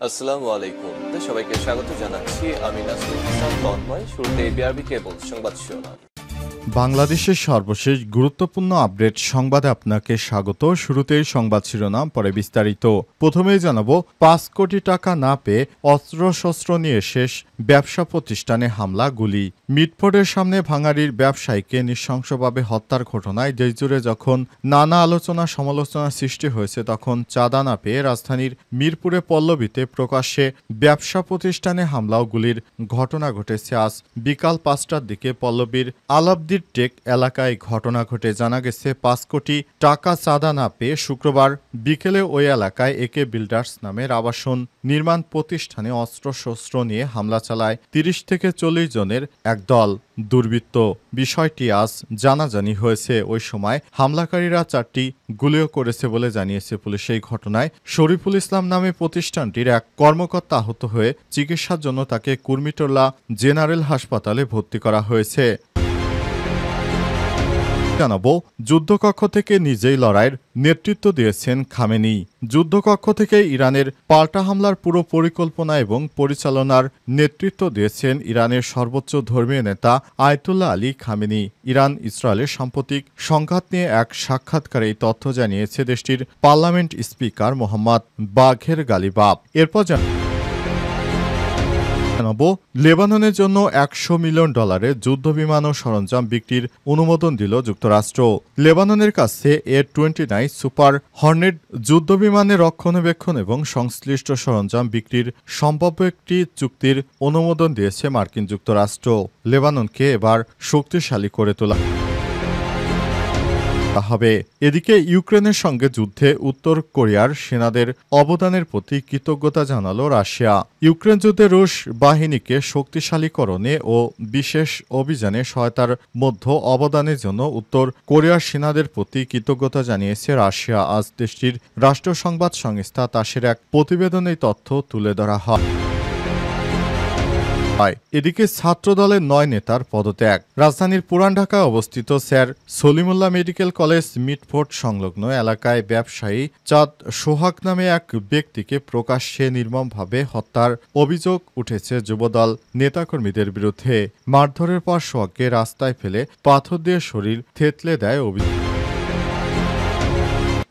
আসসালামু আলাইকুম। সবাইকে স্বাগত জানাচ্ছি। আমি নাসরুল ইসলাম তন্ময়। শুরুতে বিআরবি কেবল সংবাদ শিরোনাম। বাংলাদেশের সর্বশেষ গুরুত্বপূর্ণ আপডেট সংবাদে আপনাকে স্বাগত। শুরুতেই সংবাদ শিরোনাম, পরে বিস্তারিত। প্রথমেই জানাবো, ৫ কোটি টাকা না পেয়ে অস্ত্রশস্ত্র নিয়ে শেষ ব্যবসা প্রতিষ্ঠানে হামলা, গুলি। মিটফোর্ডের সামনে ভাঙাড়ির ব্যবসায়ীকে নৃশংসভাবে হত্যার ঘটনায় দেশজুড়ে যখন নানা আলোচনা সমালোচনা সৃষ্টি হয়েছে, তখন চাঁদা না পেয়ে রাজধানীর মিরপুরে পল্লবীতে প্রকাশ্যে ব্যবসা প্রতিষ্ঠানে হামলা ও গুলির ঘটনা ঘটেছে। আজ বিকাল ৫টার দিকে পল্লবীর আলাবদির টেক এলাকায় ঘটনা ঘটে। জানা গেছে, ৫ কোটি টাকা চাঁদা না পেয়ে শুক্রবার বিকেলে ওই এলাকায় একে বিল্ডার্স নামের আবাসন নির্মাণ প্রতিষ্ঠানে অস্ত্রশস্ত্র নিয়ে হামলা চালায় ৩০ থেকে ৪০ জনের এক দল দুর্বৃত্ত। বিষয়টি আজ জানাজানি হয়েছে। ওই সময় হামলাকারীরা ৪টি গুলিও করেছে বলে জানিয়েছে পুলিশ। এই ঘটনায় শরীফুল ইসলাম নামে প্রতিষ্ঠানটির এক কর্মকর্তা আহত হয়ে চিকিৎসার জন্য তাকে কুর্মিটোলা জেনারেল হাসপাতালে ভর্তি করা হয়েছে। জানাবো, যুদ্ধকক্ষ থেকে নিজেই লড়াইয়ের নেতৃত্ব দিয়েছেন খামেনি। যুদ্ধকক্ষ থেকে ইরানের পাল্টা হামলার পুরো পরিকল্পনা এবং পরিচালনার নেতৃত্ব দিয়েছেন ইরানের সর্বোচ্চ ধর্মীয় নেতা আয়াতুল্লাহ আলী খামেনি। ইরান ইসরায়েলের সাম্প্রতিক সংঘাত নিয়ে এক সাক্ষাৎকারে এই তথ্য জানিয়েছে দেশটির পার্লামেন্ট স্পিকার মোহাম্মদ বাঘের গালিবাফ। এরপর জানাবো, লেবাননের জন্য $100 মিলিয়ন যুদ্ধবিমান ও সরঞ্জাম বিক্রির অনুমোদন দিল যুক্তরাষ্ট্র। লেবাননের কাছে A-29 সুপার হর্নেট যুদ্ধবিমানের রক্ষণাবেক্ষণ এবং সংশ্লিষ্ট সরঞ্জাম বিক্রির সম্ভাব্য একটি চুক্তির অনুমোদন দিয়েছে মার্কিন যুক্তরাষ্ট্র। লেবাননকে এবার শক্তিশালী করে তোলা হবে। এদিকে ইউক্রেনের সঙ্গে যুদ্ধে উত্তর কোরিয়ার সেনাদের অবদানের প্রতি কৃতজ্ঞতা জানালো রাশিয়া। ইউক্রেন যুদ্ধে রুশ বাহিনীকে শক্তিশালীকরণে ও বিশেষ অভিযানে সহায়তার মধ্যে অবদানের জন্য উত্তর কোরিয়ার সেনাদের প্রতি কৃতজ্ঞতা জানিয়েছে রাশিয়া। আজ দেশটির রাষ্ট্রীয় সংবাদ সংস্থা তাসের এক প্রতিবেদনে তথ্য তুলে ধরা হয়। এদিকে ছাত্রদলের ৯ নেতার পদত্যাগ। রাজধানীর পুরান ঢাকায় অবস্থিত sir Salimullah medical college Mitford সংলগ্ন এলাকায় ব্যবসায়ী চাঁদ সোহাগ নামে এক ব্যক্তিকে প্রকাশ্যে নির্মমভাবে হত্যার অভিযোগ উঠেছে যুবদল নেতাকর্মীদের বিরুদ্ধে। মারধরের পর সোহাগকে রাস্তায় ফেলে পাথর দিয়ে শরীর থেতলে দেয় অভিযোগ।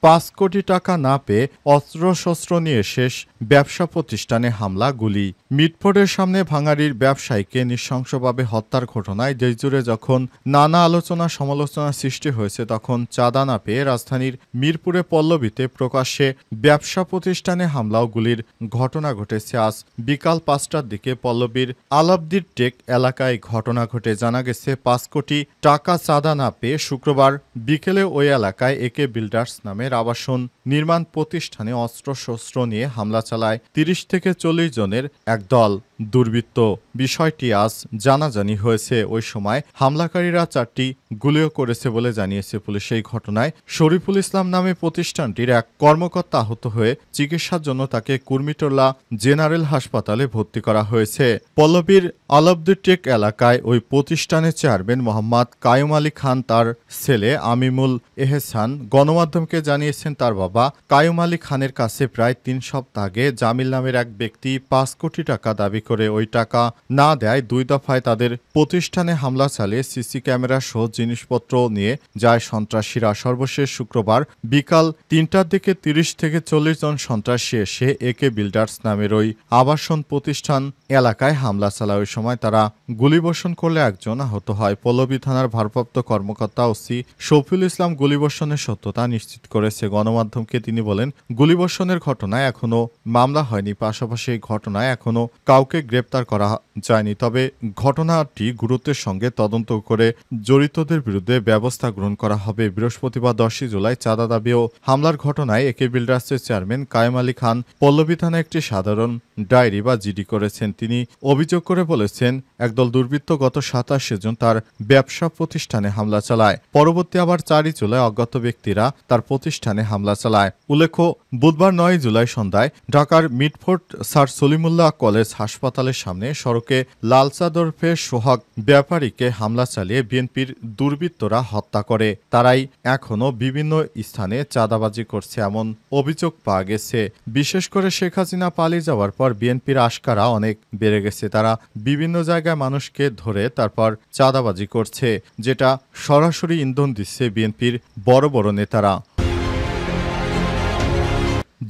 ৫ কোটি টাকা না পেয়ে অস্ত্রশস্ত্র নিয়ে শেষ ব্যবসা প্রতিষ্ঠানে হামলা, গুলি। মিটফোর্ডের সামনে ভাঙাড়ির ব্যবসায়ীকে নৃশংসভাবে হত্যার ঘটনায় দেশজুড়ে যখন নানা আলোচনা সমালোচনা সৃষ্টি হয়েছে, তখন চাঁদা না পেয়ে রাজধানীর মিরপুরে পল্লবীতে প্রকাশ্যে ব্যবসা প্রতিষ্ঠানে হামলা ও গুলির ঘটনা ঘটেছে। আজ বিকাল ৫টার দিকে পল্লবীর আলাবদির টেক এলাকায় ঘটনা ঘটে। জানা গেছে, ৫ কোটি টাকা চাঁদা না পেয়ে শুক্রবার বিকেলে ওই এলাকায় একে বিল্ডার্স নামের আবাসন নির্মাণ প্রতিষ্ঠানে অস্ত্রশস্ত্র নিয়ে হামলা চালায় ৩০ থেকে ৪০ জনের এক দল দুর্বৃত্ত। বিষয়টি আজ জানাজানি হয়েছে। ওই সময় হামলাকারীরা ৪টি গুলিও করেছে বলে জানিয়েছে পুলিশ। এই ঘটনায় শরীফুল ইসলাম নামে প্রতিষ্ঠানটির এক কর্মকর্তা আহত হয়ে চিকিৎসার জন্য তাকে কুর্মিটোলা জেনারেল হাসপাতালে ভর্তি করা হয়েছে। পল্লবীর আলাবদুটেক এলাকায় ওই প্রতিষ্ঠানের চেয়ারম্যান মোহাম্মদ কায়ুম আলী খান তার ছেলে আমিমুল এহসান গণমাধ্যমকে জানিয়েছেন, তার বাবা কায়ুম আলী খানের কাছে প্রায় ৩ সপ্তাহ আগে জামিল নামের এক ব্যক্তি ৫ কোটি টাকা দাবি করে ওই টাকা না দেয় ২ দফায় তাদের প্রতিষ্ঠানে হামলা চালিয়ে সিসি ক্যামেরা সহ জিনিসপত্র নিয়ে যায় সন্ত্রাসীরা। সর্বশেষ শুক্রবার বিকাল ৩টার দিকে ৩০ থেকে ৪০ জন সন্ত্রাসী এসে একে বিল্ডার্স নামের ওই আবাসন প্রতিষ্ঠান এলাকায় হামলা চালায়। ওই সময় তারা গুলিবর্ষণ করলে একজন আহত হয়। পল্লবী থানার ভারপ্রাপ্ত কর্মকর্তা ওসি শফিউল ইসলাম গুলিবর্ষণের সত্যতা নিশ্চিত করেছে গণমাধ্যমকে। তিনি বলেন, গুলিবর্ষণের ঘটনায় এখনো মামলা হয়নি, পাশাপাশি এই ঘটনায় এখনো কাউকে গ্রেপ্তার করা যায়নি। তবে ঘটনাটি গুরুত্বের সঙ্গে তদন্ত করে জড়িতদের বিরুদ্ধে ব্যবস্থা গ্রহণ করা হবে। বৃহস্পতিবার ১০ জুলাই চাঁদা দাবি ও হামলার ঘটনায় একে বিল্ডার্সের চেয়ারম্যান কায়েম আলী খান পল্লবী থানায় একটি সাধারণ ডায়েরি বা জিডি করেছেন। তিনি অভিযোগ করে বলেছেন, একদল দুর্বৃত্ত গত ২৭ জুন তার ব্যবসা প্রতিষ্ঠানে হামলা চালায়। পরবর্তী আবার ৪ জুলাই অজ্ঞাত ব্যক্তিরা তার প্রতিষ্ঠানে হামলা চালায়। উল্লেখ্য, বুধবার ৯ জুলাই সন্ধ্যায় ঢাকার মিটফোর্ড স্যার সলিমুল্লাহ কলেজ হাসপাতাল হাসপাতালের সামনে সড়কে লাল চাদর পেয়ে সোহাগ ব্যাপারীকে হামলা চালিয়ে বিএনপির দুর্বৃত্তরা হত্যা করে। তারাই এখনও বিভিন্ন স্থানে চাঁদাবাজি করছে এমন অভিযোগ পাওয়া গেছে। বিশেষ করে শেখ হাসিনা পালিয়ে যাওয়ার পর বিএনপির আশকারা অনেক বেড়ে গেছে। তারা বিভিন্ন জায়গায় মানুষকে ধরে তারপর চাঁদাবাজি করছে, যেটা সরাসরি ইন্ধন দিচ্ছে বিএনপির বড় বড় নেতারা।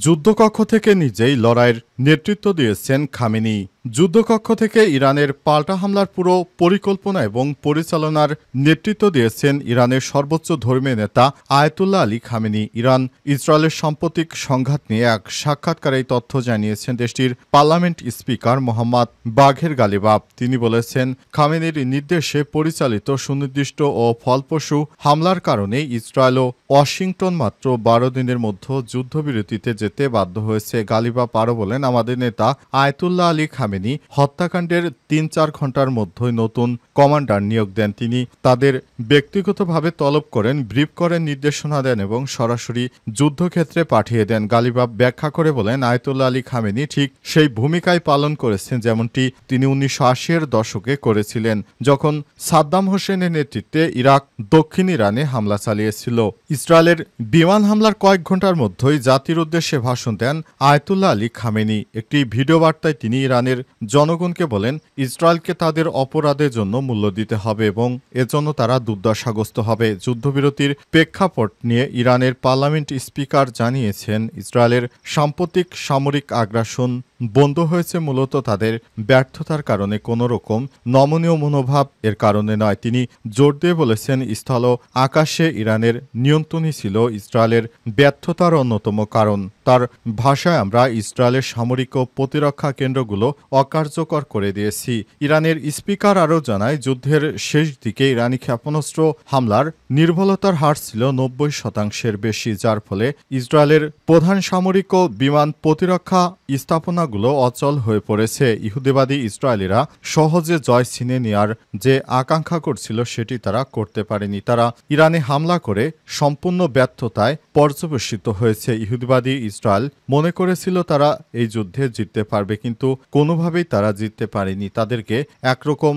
যুদ্ধকক্ষ থেকে নিজেই লড়াইয়ের নেতৃত্ব দিয়েছেন খামেনি। যুদ্ধকক্ষ থেকে ইরানের পাল্টা হামলার পুরো পরিকল্পনা এবং পরিচালনার নেতৃত্ব দিয়েছেন ইরানের সর্বোচ্চ ধর্মীয় নেতা আয়াতুল্লাহ আলী খামেনি। ইরান ইসরায়েলের সাম্প্রতিক সংঘাত নিয়ে এক সাক্ষাৎকারে এই তথ্য জানিয়েছেন দেশটির পার্লামেন্ট স্পিকার মোহাম্মদ বাঘের গালিবাব। তিনি বলেছেন, খামেনির নির্দেশে পরিচালিত সুনির্দিষ্ট ও ফলপ্রসূ হামলার কারণে ইসরায়েল ও ওয়াশিংটন মাত্র 12 দিনের মধ্যে যুদ্ধবিরতিতে যেতে বাধ্য হয়েছে। গালিবাব আরও বলেন, আমাদের নেতা আয়াতুল্লাহ আলী খামেনি হত্যাকাণ্ডের 3-4 ঘন্টার মধ্যেই নতুন কমান্ডার নিয়োগ দেন। তিনি তাদের ব্যক্তিগতভাবে তলব করেন, ব্রিফ করেন, নির্দেশনা দেন এবং সরাসরি যুদ্ধক্ষেত্রে পাঠিয়ে দেন। গালিবাব ব্যাখ্যা করে বলেন, আয়াতুল্লাহ আলী খামেনি ঠিক সেই ভূমিকায় পালন করেছেন যেমনটি তিনি 1980-এর দশকে করেছিলেন, যখন সাদ্দাম হোসেনের নেতৃত্বে ইরাক দক্ষিণ ইরানে হামলা চালিয়েছিল। ইসরায়েলের বিমান হামলার কয়েক ঘন্টার মধ্যেই জাতির উদ্দেশ্যে ভাষণ দেন আয়াতুল্লাহ আলী খামেনি। একটি ভিডিও বার্তায় তিনি ইরানের জনগণকে বলেন, ইসরায়েলকে তাদের অপরাধের জন্য মূল্য দিতে হবে এবং এজন্য তারা দুর্দশাগ্রস্ত হবে। যুদ্ধবিরতির প্রেক্ষাপট নিয়ে ইরানের পার্লামেন্ট স্পিকার জানিয়েছেন, ইসরায়েলের সাম্প্রতিক সামরিক আগ্রাসন বন্ধ হয়েছে মূলত তাদের ব্যর্থতার কারণে, কোনো রকম নমনীয় মনোভাব এর কারণে নয়। তিনি জোর দিয়ে বলেছেন, স্থল আকাশে ইরানের নিয়ন্ত্রণই ছিল ইসরায়েলের ব্যর্থতার অন্যতম কারণ। তার ভাষায়, আমরা ইসরায়েলের সামরিক ও প্রতিরক্ষা কেন্দ্রগুলো অকার্যকর করে দিয়েছি। ইরানের স্পিকার আরও জানায়, যুদ্ধের শেষ দিকে ইরানি ক্ষেপণাস্ত্র হামলার নির্ভুলতার হার ছিল 90% বেশি, যার ফলে ইসরায়েলের প্রধান সামরিক ও বিমান প্রতিরক্ষা স্থাপনাগুলো অচল হয়ে পড়েছে। ইহুদিবাদী ইসরায়েলিরা সহজে জয় ছিনে নেওয়ার যে আকাঙ্ক্ষা করছিল সেটি তারা করতে পারেনি। তারা ইরানে হামলা করে সম্পূর্ণ ব্যর্থতায় পর্যবেসিত হয়েছে। ইহুদিবাদী ইসরায়েল মনে করেছিল তারা এই যুদ্ধে জিততে পারবে, কিন্তু কোনোভাবেই তারা জিততে পারেনি। তাদেরকে একরকম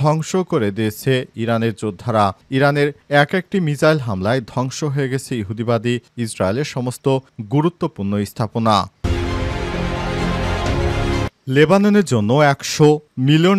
ধ্বংস করে দিয়েছে ইরানের যোদ্ধারা। ইরানের একটি মিসাইল হামলায় ধ্বংস হয়ে গেছে ইহুদিবাদী ইসরায়েলের সমস্ত গুরুত্বপূর্ণ স্থাপনা। লেবাননের জন্য $100 মিলিয়ন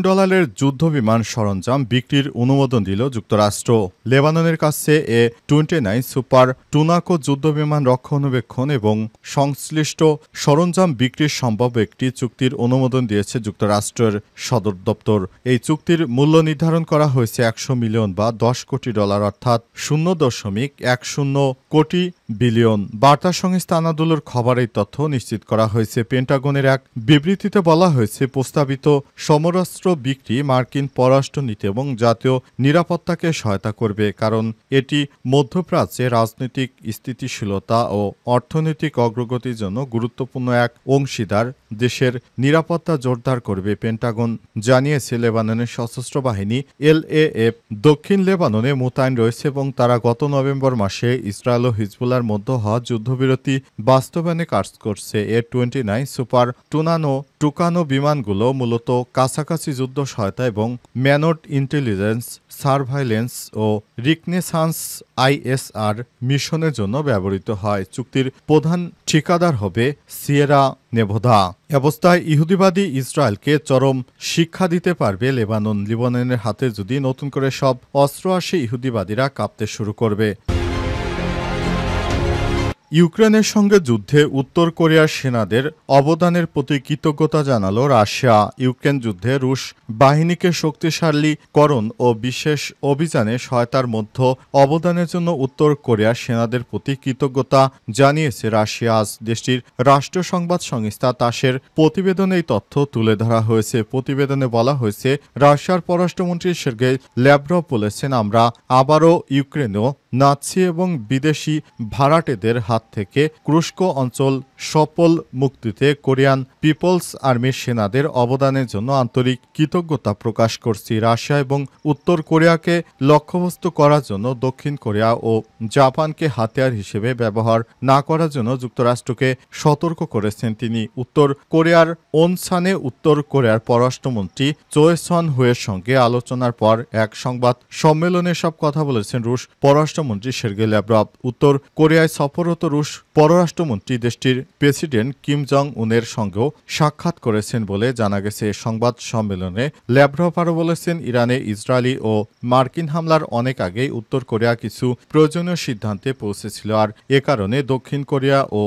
যুদ্ধবিমান সরঞ্জাম বিক্রির অনুমোদন দিল যুক্তরাষ্ট্র। লেবাননের কাছে A-29 সুপার টুনাকো যুদ্ধবিমান রক্ষণাবেক্ষণ এবং সংশ্লিষ্ট সরঞ্জাম বিক্রির সম্ভব একটি চুক্তির অনুমোদন দিয়েছে যুক্তরাষ্ট্রের সদর দপ্তর। এই চুক্তির মূল্য নির্ধারণ করা হয়েছে $100 মিলিয়ন বা $10 কোটি, অর্থাৎ 0.10 কোটি বিলিয়ন। বার্তা সংস্থা আনাদুলুর খবরে এই তথ্য নিশ্চিত করা হয়েছে। পেন্টাগনের এক বিবৃতিতে বলা হয়েছে, প্রস্তাবিত সমরাস্ত্র বিক্রি মার্কিন পররাষ্ট্রনীতি এবং জাতীয় নিরাপত্তাকে সহায়তা করবে, কারণ এটি মধ্যপ্রাচ্যে রাজনৈতিক স্থিতিশীলতা ও অর্থনৈতিক অগ্রগতির জন্য গুরুত্বপূর্ণ এক অংশীদার দেশের নিরাপত্তা জোরদার করবে। পেন্টাগন জানিয়েছে, লেবাননের সশস্ত্র বাহিনী LAF দক্ষিণ লেবাননে মোতায়েন রয়েছে এবং তারা গত নভেম্বর মাসে ইসরায়েল ও হিজবুল্লাহর মধ্যে হওয়া যুদ্ধবিরতি বাস্তবায়নে কাজ করছে। A-29 সুপার টুকানো বিমানগুলো মূলত কাছাকাছি যুদ্ধ সহায়তা এবং ম্যানড ইন্টেলিজেন্স, সার্ভাইলেন্স ও রিকনেসান্স ISR মিশনের জন্য ব্যবহৃত হয়। চুক্তির প্রধান ঠিকাদার হবে সিয়েরা নেভোদা। অবস্থায় ইহুদিবাদী ইসরায়েলকে চরম শিক্ষা দিতে পারবে লেবানন। লিবাননের হাতে যদি নতুন করে সব অস্ত্র আসে, ইহুদিবাদীরা কাঁপতে শুরু করবে। ইউক্রেনের সঙ্গে যুদ্ধে উত্তর কোরিয়ার সেনাদের অবদানের প্রতি কৃতজ্ঞতা জানালো রাশিয়া। ইউক্রেন যুদ্ধে রুশ বাহিনীকে শক্তিশালীকরণ ও বিশেষ অভিযানে সহায়তার মধ্যে অবদানের জন্য উত্তর কোরিয়ার সেনাদের প্রতি কৃতজ্ঞতা জানিয়েছে রাশিয়া। আজ দেশটির রাষ্ট্রীয় সংবাদ সংস্থা তাসের প্রতিবেদনে এই তথ্য তুলে ধরা হয়েছে। প্রতিবেদনে বলা হয়েছে, রাশিয়ার পররাষ্ট্রমন্ত্রী সের্গেই ল্যাভরভ বলেছেন, আমরা আবারও ইউক্রেনেও নাৎসি এবং বিদেশি ভাড়াটেদের হাত হাত থেকে ক্রুস্ক অঞ্চল সফল মুক্তিতে কোরিয়ান পিপলস আর্মির সেনাদের অবদানের জন্য আন্তরিক কৃতজ্ঞতা প্রকাশ করছি। রাশিয়া এবং উত্তর কোরিয়াকে লক্ষ্যবস্তু করার জন্য দক্ষিণ কোরিয়া ও জাপানকে হাতিয়ার হিসেবে ব্যবহার না করার জন্য যুক্তরাষ্ট্রকে সতর্ক করেছেন তিনি। উত্তর কোরিয়ার ওনসানে উত্তর কোরিয়ার পররাষ্ট্রমন্ত্রী চোয় সন হুয়ের সঙ্গে আলোচনার পর এক সংবাদ সম্মেলনে সব কথা বলেছেন রুশ পররাষ্ট্রমন্ত্রী সের্গেই ল্যাভরভ। উত্তর কোরিয়ায় সফররত রুশ পররাষ্ট্রমন্ত্রী দেশটির প্রেসিডেন্ট কিম জং উনের সঙ্গেও সাক্ষাৎ করেছেন বলে জানা গেছে। সংবাদ সম্মেলনে ল্যাভরভ আরও বলেছেন, ইরানে ইসরায়েলি ও মার্কিন হামলার অনেক আগেই উত্তর কোরিয়া কিছু প্রয়োজনীয় সিদ্ধান্তে পৌঁছেছিল, আর এ কারণে দক্ষিণ কোরিয়া ও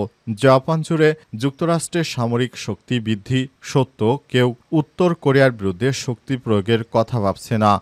জাপান জুড়ে যুক্তরাষ্ট্রের সামরিক শক্তি বৃদ্ধি সত্ত্বেও কেউ উত্তর কোরিয়ার বিরুদ্ধে শক্তি প্রয়োগের কথা ভাবছে না।